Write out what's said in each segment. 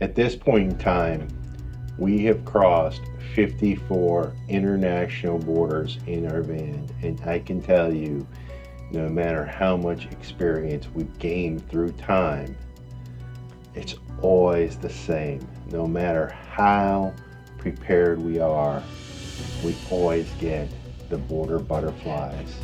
At this point in time, we have crossed 54 international borders in our van, and I can tell you, no matter how much experience we've gained through time, it's always the same. No matter how prepared we are, we always get the border butterflies.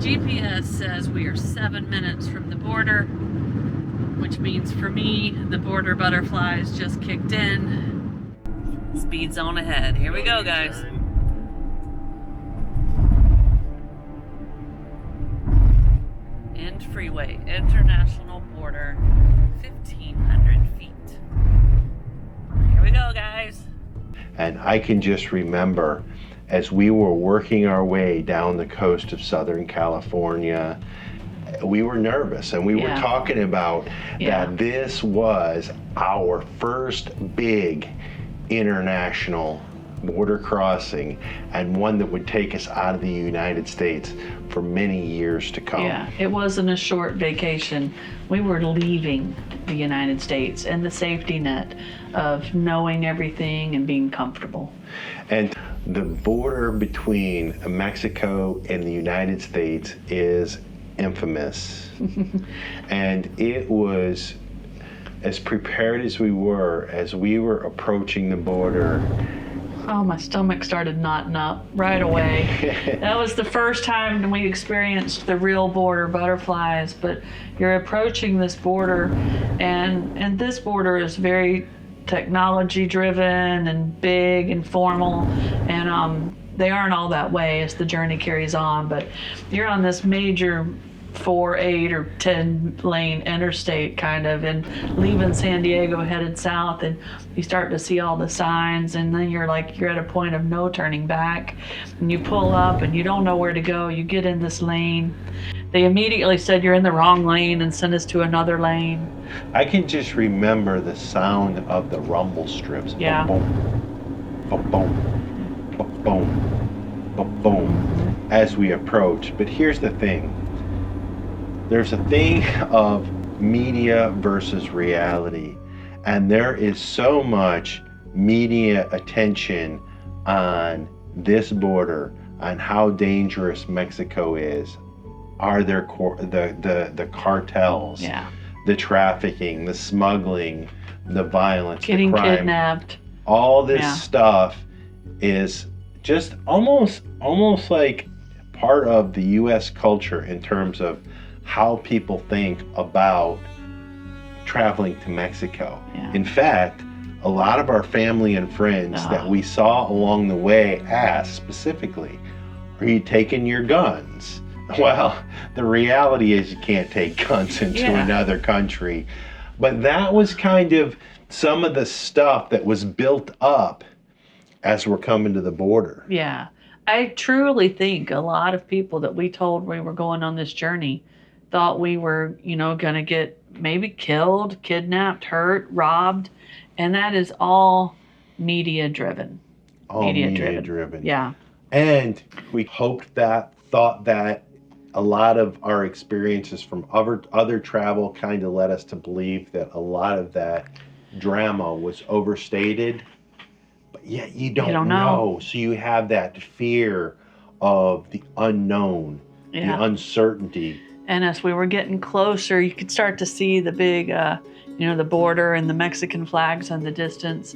GPS says we are 7 minutes from the border, which means for me, the border butterflies just kicked in. Speed zone ahead. Here we go, guys. End freeway, international border, 1,500 feet. Here we go, guys. And I can just remember as we were working our way down the coast of Southern California, we were nervous, and we were talking about that this was our first big international border crossing, and one that would take us out of the United States for many years to come. Yeah, it wasn't a short vacation. We were leaving the United States and the safety net of knowing everything and being comfortable. And the border between Mexico and the United States is infamous. And it was as prepared as we were approaching the border. Oh, my stomach started knotting up right away. That was the first time we experienced the real border butterflies, but you're approaching this border, and this border is very technology driven and big and formal, and they aren't all that way as the journey carries on, but you're on this major 4, 8, or 10 lane interstate kind of, and leaving San Diego headed south, and you start to see all the signs, and then you're at a point of no turning back, and you pull up and you don't know where to go. You get in this lane. They immediately said you're in the wrong lane and sent us to another lane. I can just remember the sound of the rumble strips. Yeah. Boom, boom, boom, boom, boom, boom, boom, as we approach. But here's the thing. There's a thing of media versus reality, and there is so much media attention on this border, on how dangerous Mexico is. Are there the cartels, the trafficking, the smuggling, the violence, getting the crime, kidnapped. all this stuff is just almost like part of the U.S. culture in terms of how people think about traveling to Mexico. In fact, a lot of our family and friends that we saw along the way asked specifically, are you taking your guns? Well, the reality is you can't take guns into another country. But that was kind of some of the stuff that was built up as we're coming to the border. Yeah. I truly think a lot of people that we told we were going on this journey thought we were, going to get maybe killed, kidnapped, hurt, robbed. And that is all media driven. All media driven. Yeah. And we hoped that, thought that. A lot of our experiences from other travel kind of led us to believe that a lot of that drama was overstated. But Yeah, you don't, don't know. So you have that fear of the unknown, the uncertainty. And as we were getting closer, you could start to see the big, the border and the Mexican flags in the distance.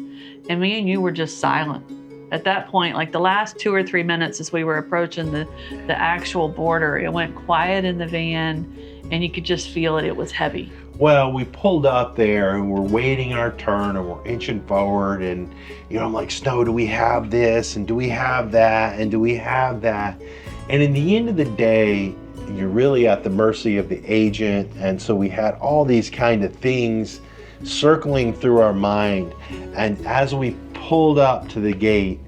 And me and you were just silent. At that point, like the last 2 or 3 minutes as we were approaching the actual border, it went quiet in the van and you could just feel it. It was heavy. Well, we pulled up there and we're waiting our turn and we're inching forward and, I'm like, Snow, do we have this? And do we have that? And do we have that? And in the end of the day, you're really at the mercy of the agent. And so we had all these kind of things circling through our mind. And as we pulled up to the gate,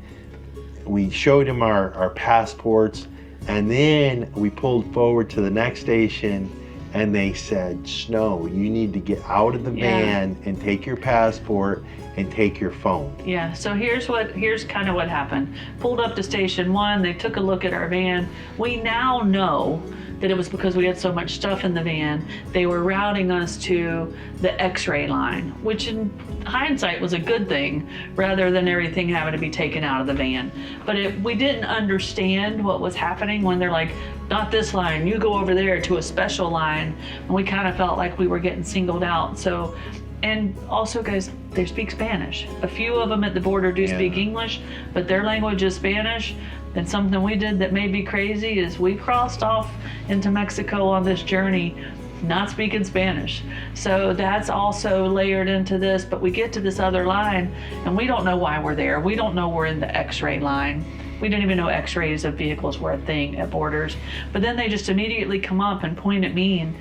we showed him our passports, and then we pulled forward to the next station and they said, Snow, you need to get out of the van and take your passport and take your phone. Yeah, so here's kind of what happened. Pulled up to station 1, they took a look at our van. We now know that it was because we had so much stuff in the van. They were routing us to the X-ray line, which in hindsight was a good thing, rather than everything having to be taken out of the van. But we didn't understand what was happening when they're like, not this line, you go over there to a special line. And we kind of felt like we were getting singled out. So, and also guys, they speak Spanish. A few of them at the border do speak English, but their language is Spanish. And something we did that made me crazy is we crossed off into Mexico on this journey not speaking Spanish. So that's also layered into this, but we get to this other line and we don't know why we're there. We don't know we're in the X-ray line. We didn't even know X-rays of vehicles were a thing at borders. But then they just immediately come up and point at me and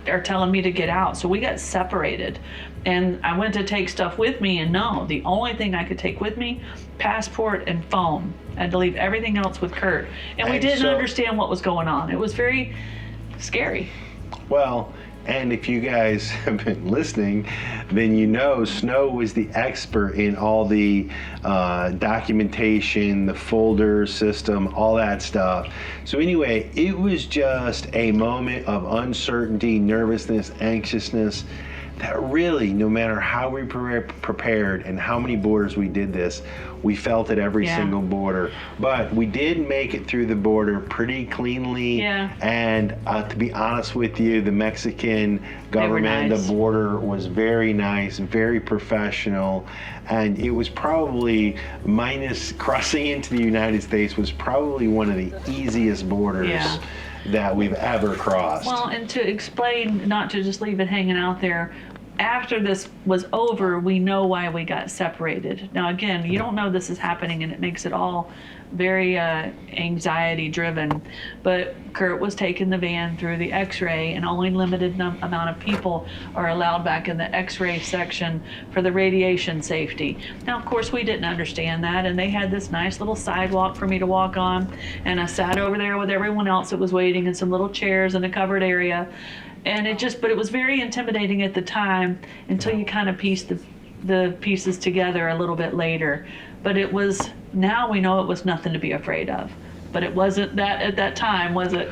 are telling me to get out. So we got separated. And I went to take stuff with me, and no, the only thing I could take with me, passport and phone. I had to leave everything else with Curt. And we didn't understand what was going on. It was very scary. Well, and if you guys have been listening, then Snow was the expert in all the documentation, the folder system, all that stuff. So anyway, it was just a moment of uncertainty, nervousness, anxiousness, that really, no matter how we prepared and how many borders we did this, we felt at every single border. But we did make it through the border pretty cleanly. Yeah. And to be honest with you, the Mexican government, the border was very nice, very professional. And it was probably, minus crossing into the United States, was probably one of the easiest borders that we've ever crossed. Well, and to explain, not to just leave it hanging out there, after this was over, we know why we got separated. Now, again, you don't know this is happening, and it makes it all very anxiety driven. But Curt was taking the van through the X-ray, and only limited amount of people are allowed back in the X-ray section for the radiation safety. Now, of course, we didn't understand that, and they had this nice little sidewalk for me to walk on, and I sat over there with everyone else that was waiting in some little chairs in a covered area. And but it was very intimidating at the time until you kind of piece the pieces together a little bit later. But now we know it was nothing to be afraid of. But it wasn't that at that time, was it?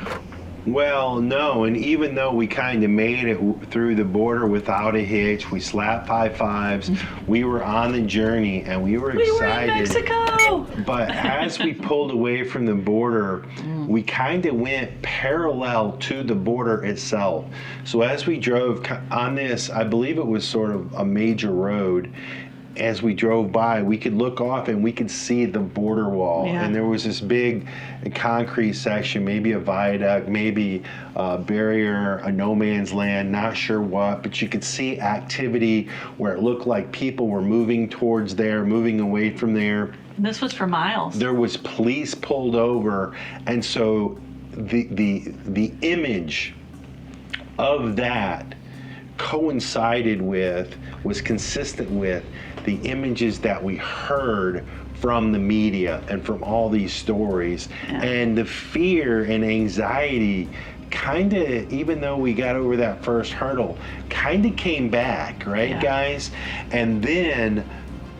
Well, no, and even though we kind of made it through the border without a hitch, we slapped high fives, we were on the journey and we were excited. We were in Mexico! But as we pulled away from the border, we kind of went parallel to the border itself. So as we drove on this, I believe it was sort of a major road, as we drove by, we could look off and we could see the border wall. And there was this big concrete section, maybe a viaduct, maybe a barrier, a no man's land, not sure what, but you could see activity where it looked like people were moving towards there, moving away from there. And this was for miles. There was police pulled over, and so the image of that was consistent with the images that we heard from the media and from all these stories. And the fear and anxiety kind of, even though we got over that first hurdle, kind of came back, right, guys? And then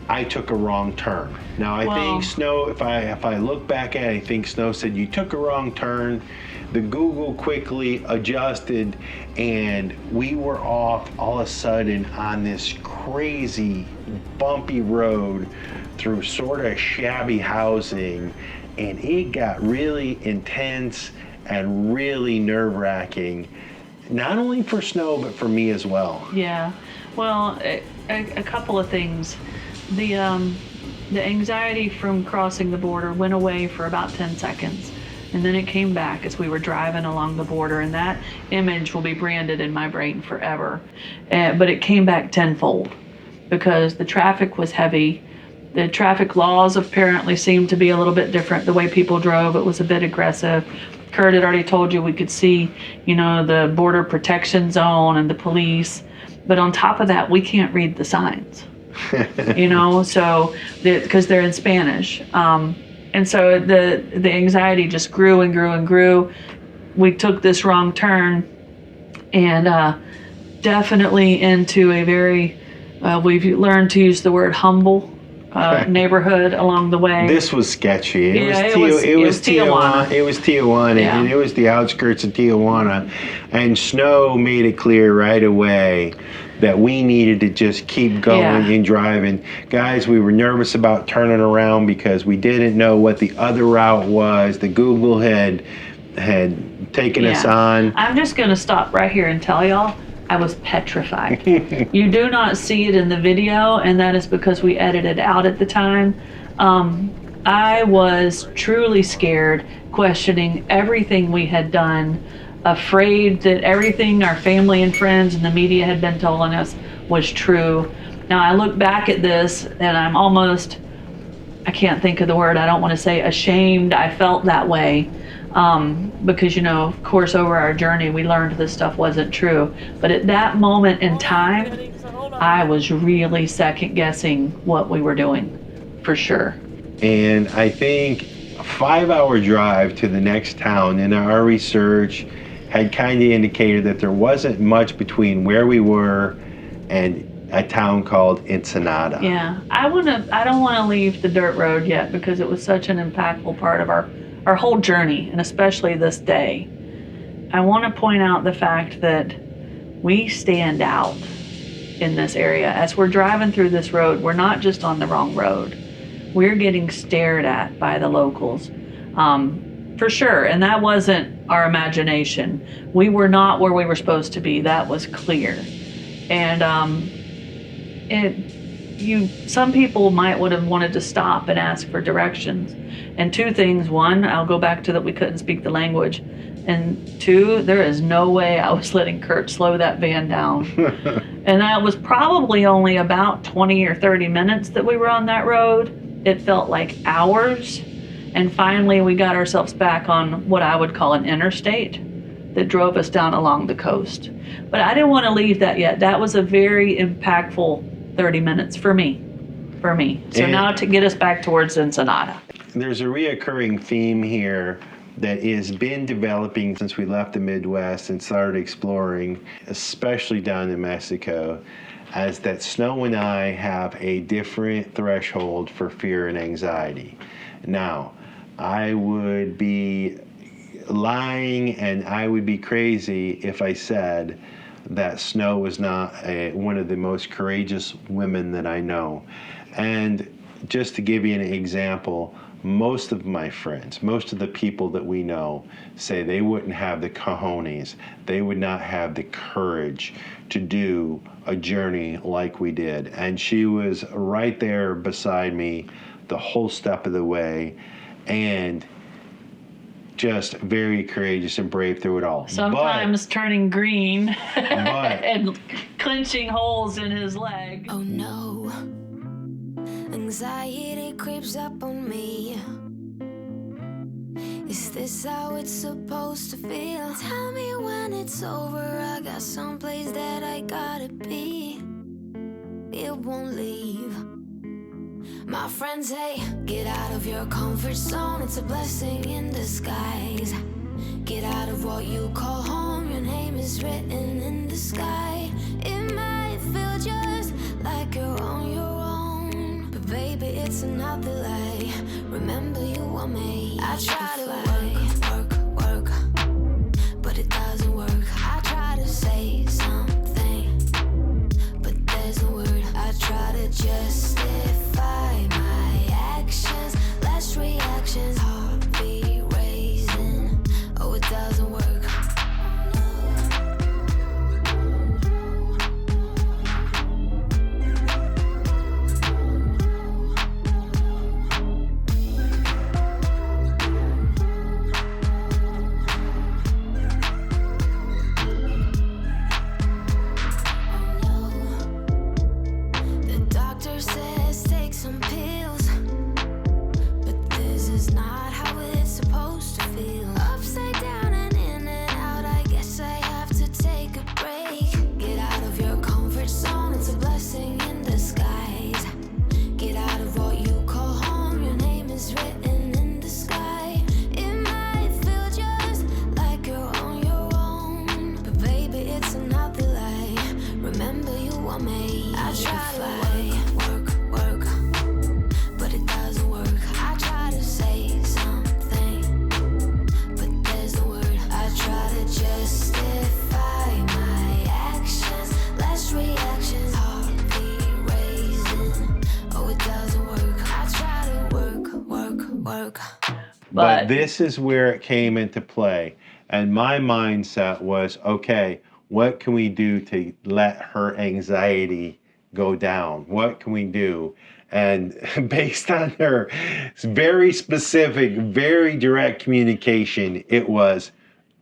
I took a wrong turn. Now I think Snow, if I look back at it, I think Snow said you took a wrong turn. The Google quickly adjusted, and we were off all of a sudden on this crazy bumpy road through sort of shabby housing, and it got really intense and really nerve-wracking, not only for Snow, but for me as well. Yeah. Well, a couple of things. The anxiety from crossing the border went away for about 10 seconds. And then it came back as we were driving along the border, and that image will be branded in my brain forever. But it came back tenfold because the traffic was heavy. The traffic laws apparently seemed to be a little bit different. The way people drove, it was a bit aggressive. Curt had already told you we could see, the border protection zone and the police. But on top of that, we can't read the signs, so because they're in Spanish. And so the anxiety just grew and grew and grew. We took this wrong turn and definitely into a very, we've learned to use the word humble neighborhood along the way. This was sketchy. It was Tijuana. It was Tijuana, Yeah. and it was the outskirts of Tijuana. And Snow made it clear right away that we needed to just keep going and driving. Guys, we were nervous about turning around because we didn't know what the other route was. The Google had taken us on. I'm just going to stop right here and tell y'all, I was petrified. You do not see it in the video, and that is because we edited out at the time. I was truly scared, questioning everything we had done, afraid that everything our family and friends and the media had been telling us was true. Now I look back at this and I'm almost, I can't think of the word, I don't want to say ashamed. I felt that way because, of course, over our journey we learned this stuff wasn't true. But at that moment in time, I was really second guessing what we were doing, for sure. And I think a 5-hour drive to the next town, and our research had kind of indicated that there wasn't much between where we were and a town called Ensenada. Yeah, I don't want to leave the dirt road yet because it was such an impactful part of our whole journey, and especially this day. I want to point out the fact that we stand out in this area. As we're driving through this road, we're not just on the wrong road. We're getting stared at by the locals. For sure, and that wasn't our imagination. We were not where we were supposed to be. That was clear. And some people might would have wanted to stop and ask for directions. And two things: one, I'll go back to that we couldn't speak the language, and two, there is no way I was letting Curt slow that van down. And that was probably only about 20 or 30 minutes that we were on that road. It felt like hours. And finally, we got ourselves back on what I would call an interstate that drove us down along the coast. But I didn't want to leave that yet. That was a very impactful 30 minutes for me. So now to get us back towards Ensenada. There's a reoccurring theme here that has been developing since we left the Midwest and started exploring, especially down in Mexico, as that Snow and I have a different threshold for fear and anxiety. Now, I would be lying and I would be crazy if I said that Snow was not one of the most courageous women that I know. And just to give you an example, most of my friends, most of the people that we know say they wouldn't have the cojones, they would not have the courage to do a journey like we did. And she was right there beside me the whole step of the way, and just very courageous and brave through it all. Sometimes turning green and clenching holes in his leg. Oh no, anxiety creeps up on me. Is this how it's supposed to feel? Tell me when it's over. I got someplace that I gotta be. It won't leave. My friends say, get out of your comfort zone. It's a blessing in disguise. Get out of what you call home. Your name is written in the sky. It might feel just like you're on your own, but baby, it's another lie. Remember, you were made. I try to work, but it doesn't work. I try to say something, but there's no word. I try to justify my work. But this is where it came into play. And my mindset was, okay, what can we do to let her anxiety go down? What can we do? And based on her very specific, very direct communication, it was,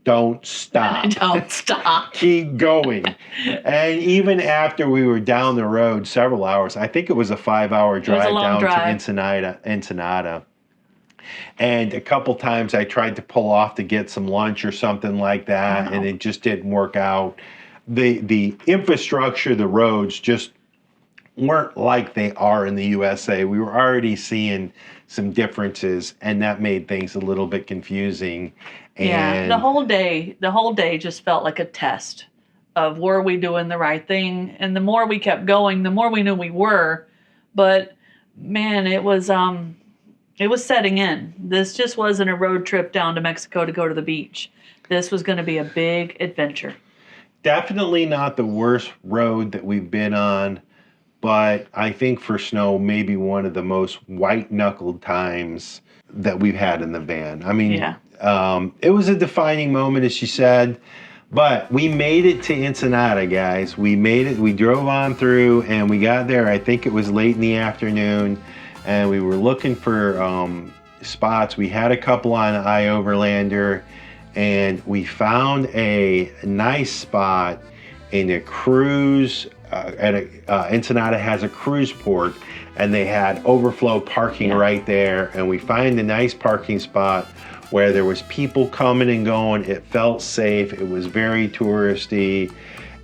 don't stop. Don't stop. Keep going. And even after we were down the road several hours, I think it was a 5-hour drive down to Ensenada. And a couple times I tried to pull off to get some lunch or something like that, and it just didn't work out. The infrastructure, the roads just weren't like they are in the USA. We were already seeing some differences, and that made things a little bit confusing. And the whole day just felt like a test of were we doing the right thing. And the more we kept going, the more we knew we were. But man, it was setting in. This just wasn't a road trip down to Mexico to go to the beach. This was going to be a big adventure. Definitely not the worst road that we've been on, but I think for snow, maybe one of the most white-knuckled times that we've had in the van. I mean, it was a defining moment, as she said, but we made it to Ensenada, guys. We made it. We drove on through, and we got there. I think it was late in the afternoon, and we were looking for spots. We had a couple on iOverlander, and we found a nice spot in a cruise. Ensenada has a cruise port, and they had overflow parking right there. And we find a nice parking spot where there was people coming and going. It felt safe. It was very touristy,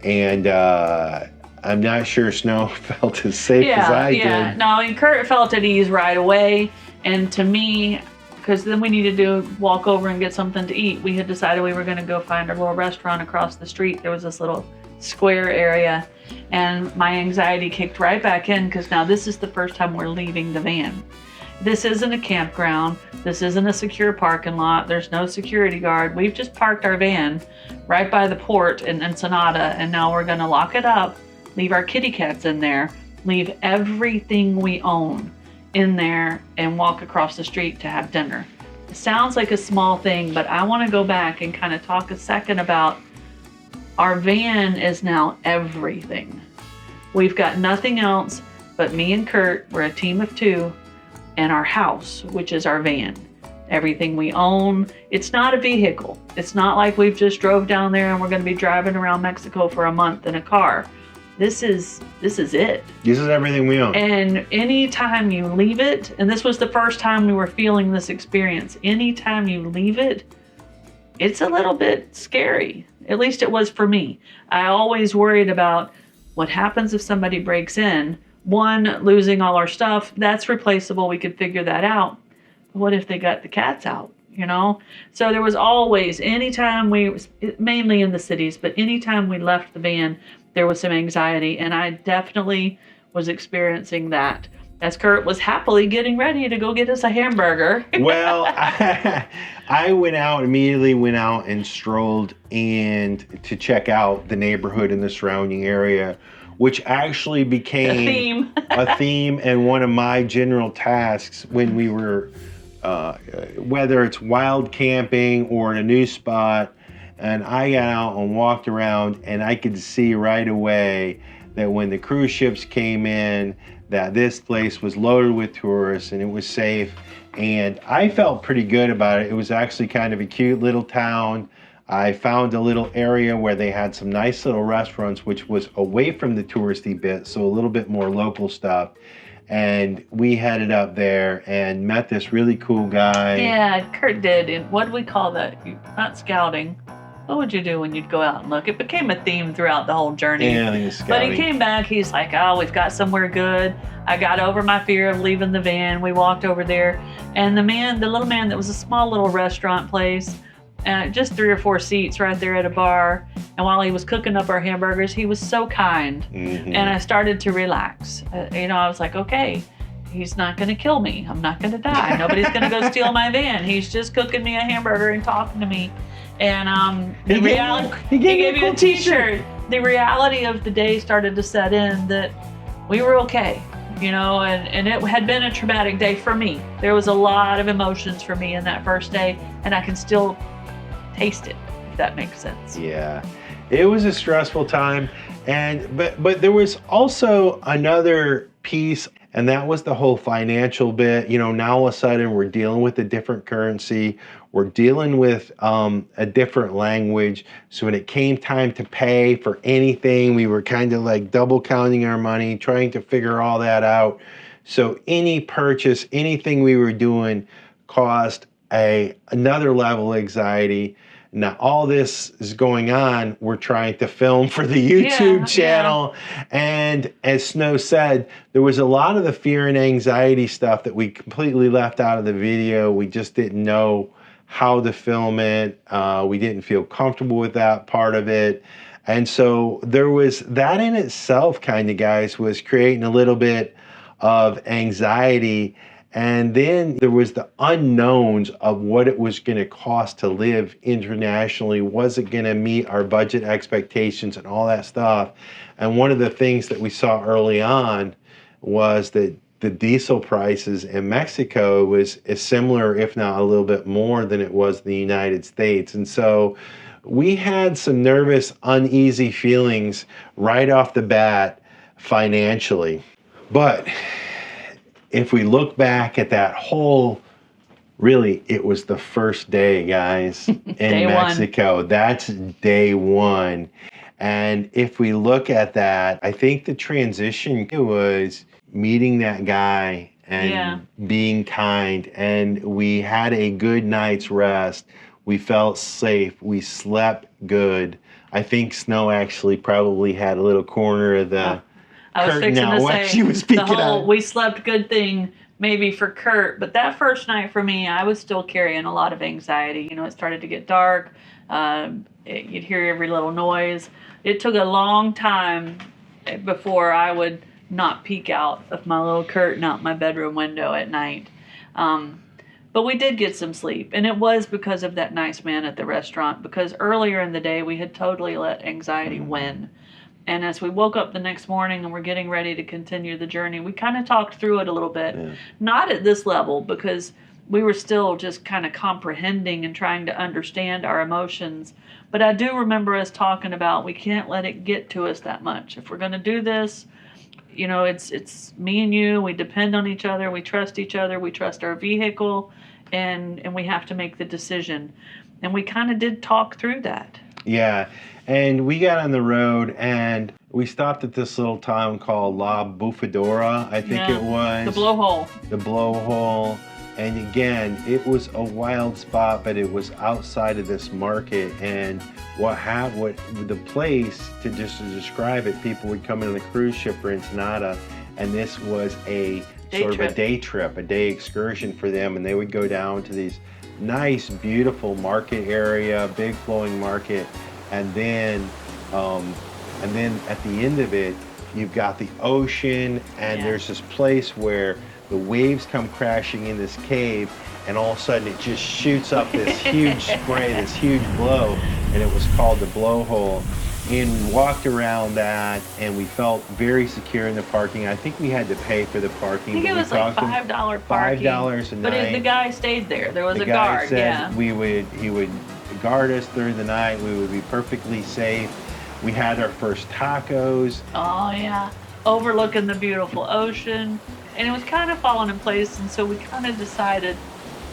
and I'm not sure Snow felt as safe as I did. No, and Curt felt at ease right away. And to me, because then we needed to walk over and get something to eat, we had decided we were going to go find a little restaurant across the street. There was this little square area, and my anxiety kicked right back in because now this is the first time we're leaving the van. This isn't a campground. This isn't a secure parking lot. There's no security guard. We've just parked our van right by the port in Ensenada, and now we're going to lock it up, leave our kitty cats in there, leave everything we own in there, and walk across the street to have dinner. It sounds like a small thing, but I want to go back and kind of talk a second about our van is now everything. We've got nothing else but me and Curt. We're a team of two, and our house, which is our van. Everything we own. It's not a vehicle. It's not like we've just drove down there and we're going to be driving around Mexico for a month in a car. This is it. This is everything we own. And anytime you leave it, and this was the first time we were feeling this experience, anytime you leave it, it's a little bit scary. At least it was for me. I always worried about what happens if somebody breaks in. One, losing all our stuff, that's replaceable. We could figure that out. But what if they got the cats out, you know? So there was always, anytime mainly in the cities, but anytime we left the van, there was some anxiety. And I definitely was experiencing that as Curt was happily getting ready to go get us a hamburger. Well, I immediately went out and strolled and to check out the neighborhood and the surrounding area, which actually became a theme and one of my general tasks when we were, whether it's wild camping or in a new spot. And I got out and walked around, and I could see right away that when the cruise ships came in, that this place was loaded with tourists and it was safe. And I felt pretty good about it. It was actually kind of a cute little town. I found a little area where they had some nice little restaurants, which was away from the touristy bit, so a little bit more local stuff. And we headed up there and met this really cool guy. Yeah, Curt did. And what do we call that? Not scouting. What would you do when you'd go out and look? It became a theme throughout the whole journey. Yeah, I think it's scouting. But he came back, he's like, oh, we've got somewhere good. I got over my fear of leaving the van. We walked over there. And the little man that was a small little restaurant place, just 3 or 4 seats right there at a bar. And while he was cooking up our hamburgers, he was so kind. Mm-hmm. And I started to relax. I was like, okay, he's not going to kill me. I'm not going to die. Nobody's going to go steal my van. He's just cooking me a hamburger and talking to me. And he gave you a t-shirt. The reality of the day started to set in that we were okay. you know, and it had been a traumatic day for me. There was a lot of emotions for me in that first day, and I can still taste it, if that makes sense. Yeah, it was a stressful time, and but there was also another piece, and that was the whole financial bit. You know, now all of a sudden we're dealing with a different currency, we're dealing with a different language. So when it came time to pay for anything, we were kind of like double counting our money, trying to figure all that out. So any purchase, anything we were doing caused another level of anxiety. Now all this is going on, we're trying to film for the YouTube channel. And as Snow said, there was a lot of the fear and anxiety stuff that we completely left out of the video. We just didn't know how to film it. We didn't feel comfortable with that part of it. And so there was that in itself, kind of, guys, was creating a little bit of anxiety. And then there was the unknowns of what it was going to cost to live internationally. Was it going to meet our budget expectations and all that stuff? And one of the things that we saw early on was that the diesel prices in Mexico is similar, if not a little bit more than it was in the United States. And so we had some nervous, uneasy feelings right off the bat financially. But if we look back at that whole, really, it was the first day, guys, in Mexico. That's day one. And if we look at that, I think the transition was meeting that guy and being kind. And we had a good night's rest. We felt safe. We slept good. I think Snow actually probably had a little corner of the I was fixing to say she was the whole we slept good thing maybe for Curt, but that first night for me, I was still carrying a lot of anxiety. You know, it started to get dark. You'd hear every little noise. It took a long time before I would not peek out of my little curtain out my bedroom window at night. But we did get some sleep, and it was because of that nice man at the restaurant, because earlier in the day we had totally let anxiety win. And as we woke up the next morning and we're getting ready to continue the journey, we kind of talked through it a little bit. Not at this level, because we were still just kind of comprehending and trying to understand our emotions. But I do remember us talking about we can't let it get to us that much. If we're going to do this, you know, it's me and you. We depend on each other. We trust each other. We trust our vehicle. And we have to make the decision. And we kind of did talk through that. Yeah. And we got on the road and we stopped at this little town called La Bufadora, I think it was. The blowhole. The blowhole. And again, it was a wild spot, but it was outside of this market. And the place, to describe it, people would come in on a cruise ship for Ensenada, and this was a sort of a day trip, a day excursion for them, and they would go down to these nice, beautiful market area, big flowing market. And then at the end of it, you've got the ocean, and there's this place where the waves come crashing in this cave, and all of a sudden it just shoots up this huge spray, this huge blow, and it was called the blowhole. And we walked around that, and we felt very secure in the parking. I think we had to pay for the parking. I think it was like $5 parking. $5 a night. But the guy stayed there. There was a The guard. guy said he would guard us through the night. We would be perfectly safe. We had our first tacos. Oh yeah, overlooking the beautiful ocean, and it was kind of falling in place. And so we kind of decided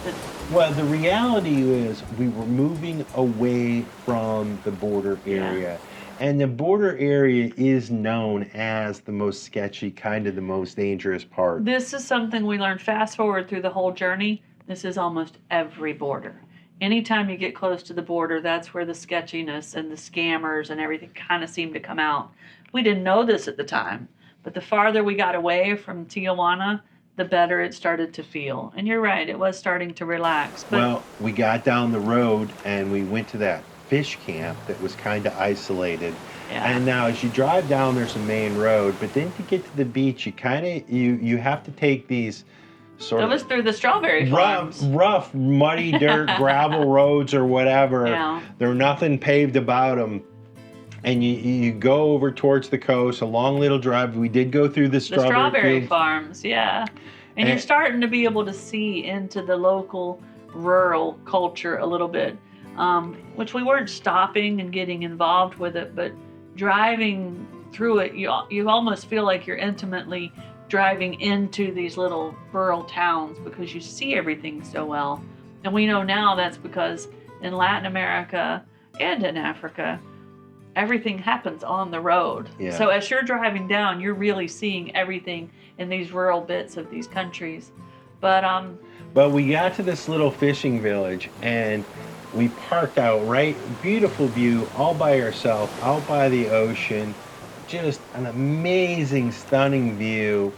that. Well, the reality is we were moving away from the border area. And the border area is known as the most sketchy, kind of the most dangerous part. This is something we learned fast forward through the whole journey. This is almost every border. Anytime you get close to the border, that's where the sketchiness and the scammers and everything kind of seem to come out. We didn't know this at the time, but the farther we got away from Tijuana, the better it started to feel. And you're right, it was starting to relax. But well, we got down the road and we went to that fish camp that was kind of isolated. And now as you drive down, there's a main road, but then to get to the beach, you have to take these sort of... It was through the strawberry farms. Rough, muddy dirt, gravel roads or whatever. There's nothing paved about them. And you go over towards the coast, a long little drive. We did go through the strawberry fields. farms, yeah. And you're starting to be able to see into the local rural culture a little bit, which we weren't stopping and getting involved with it, but driving through it, you almost feel like you're intimately driving into these little rural towns because you see everything so well. And we know now that's because in Latin America and in Africa, everything happens on the road. Yeah. So as you're driving down, you're really seeing everything in these rural bits of these countries. But we got to this little fishing village and we parked out right, beautiful view, all by ourselves, out by the ocean, just an amazing, stunning view.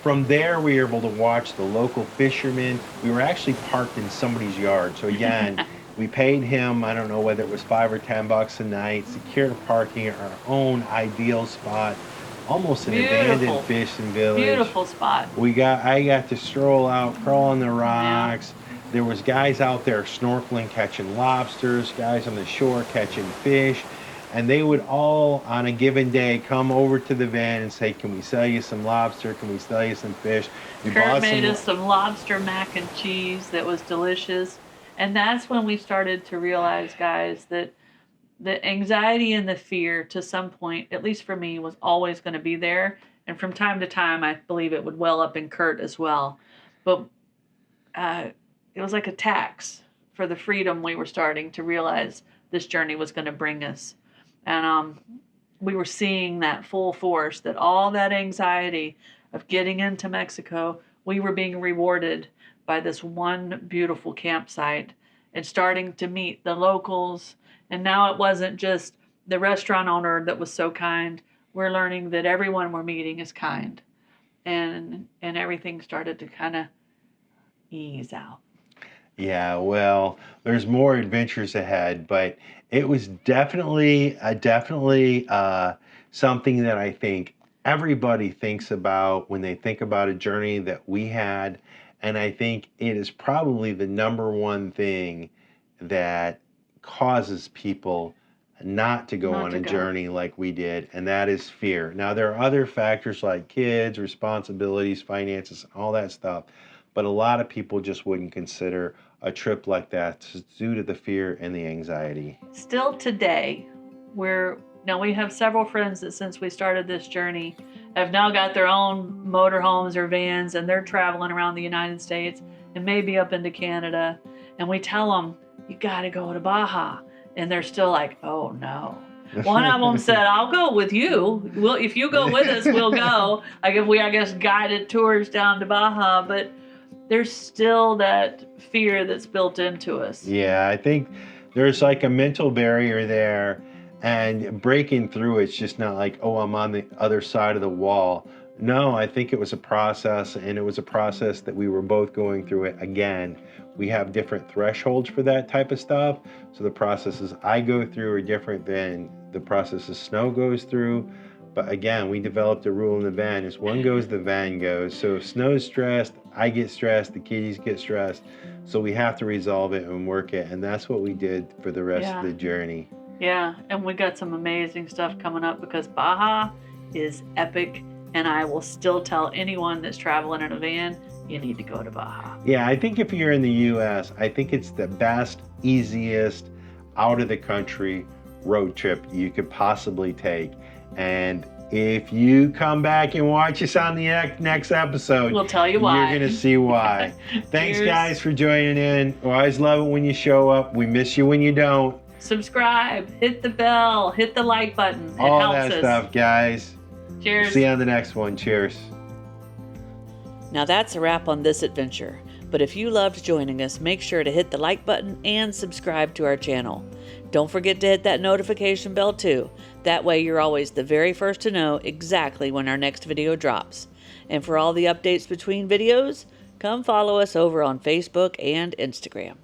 From there, we were able to watch the local fishermen. We were actually parked in somebody's yard. So again, we paid him, I don't know whether it was $5 or $10 a night, secured parking at our own ideal spot, almost an abandoned fishing village. Beautiful spot. I got to stroll out, crawl on the rocks. Yeah. There was guys out there snorkeling, catching lobsters, guys on the shore catching fish. And they would all, on a given day, come over to the van and say, can we sell you some lobster? Can we sell you some fish? Curt made us some lobster mac and cheese that was delicious. And that's when we started to realize, guys, that the anxiety and the fear, to some point, at least for me, was always going to be there. And from time to time, I believe it would well up in Curt as well. But it was like a tax for the freedom we were starting to realize this journey was going to bring us. And we were seeing that full force, that all that anxiety of getting into Mexico, we were being rewarded by this one beautiful campsite and starting to meet the locals. And now it wasn't just the restaurant owner that was so kind. We're learning that everyone we're meeting is kind. And everything started to kind of ease out. Yeah, well, there's more adventures ahead, but it was definitely something that I think everybody thinks about when they think about a journey that we had. And I think it is probably the number one thing that causes people not to go on a journey like we did, and that is fear. Now, there are other factors like kids, responsibilities, finances, all that stuff, but a lot of people just wouldn't consider a trip like that due to the fear and the anxiety. Still today, we have several friends that since we started this journey have now got their own motorhomes or vans, and they're traveling around the United States and maybe up into Canada. And we tell them, you got to go to Baja. And they're still like, oh no. One of them said, I'll go with you. Well, if you go with us, we'll go. Like if we, guided tours down to Baja, but there's still that fear that's built into us. Yeah, I think there's like a mental barrier there, and breaking through it's just not like, oh, I'm on the other side of the wall. No, I think it was a process, and it was a process that we were both going through it. Again, we have different thresholds for that type of stuff. So the processes I go through are different than the processes Snow goes through. But again, we developed a rule in the van is one goes, the van goes. So if Snow's stressed, I get stressed, the kiddies get stressed. So we have to resolve it and work it. And that's what we did for the rest of the journey. Yeah, and we got some amazing stuff coming up because Baja is epic. And I will still tell anyone that's traveling in a van, you need to go to Baja. Yeah, I think if you're in the U.S., I think it's the best, easiest, out of the country road trip you could possibly take. And if you come back and watch us on the next episode, we'll tell you why. You're going to see why. Thanks, guys, for joining in. We always love it when you show up. We miss you when you don't. Subscribe, hit the bell, hit the like button. It all helps that us. Stuff, guys. Cheers. See you on the next one. Cheers. Now that's a wrap on this adventure. But if you loved joining us, make sure to hit the like button and subscribe to our channel. Don't forget to hit that notification bell too. That way you're always the very first to know exactly when our next video drops. And for all the updates between videos, come follow us over on Facebook and Instagram.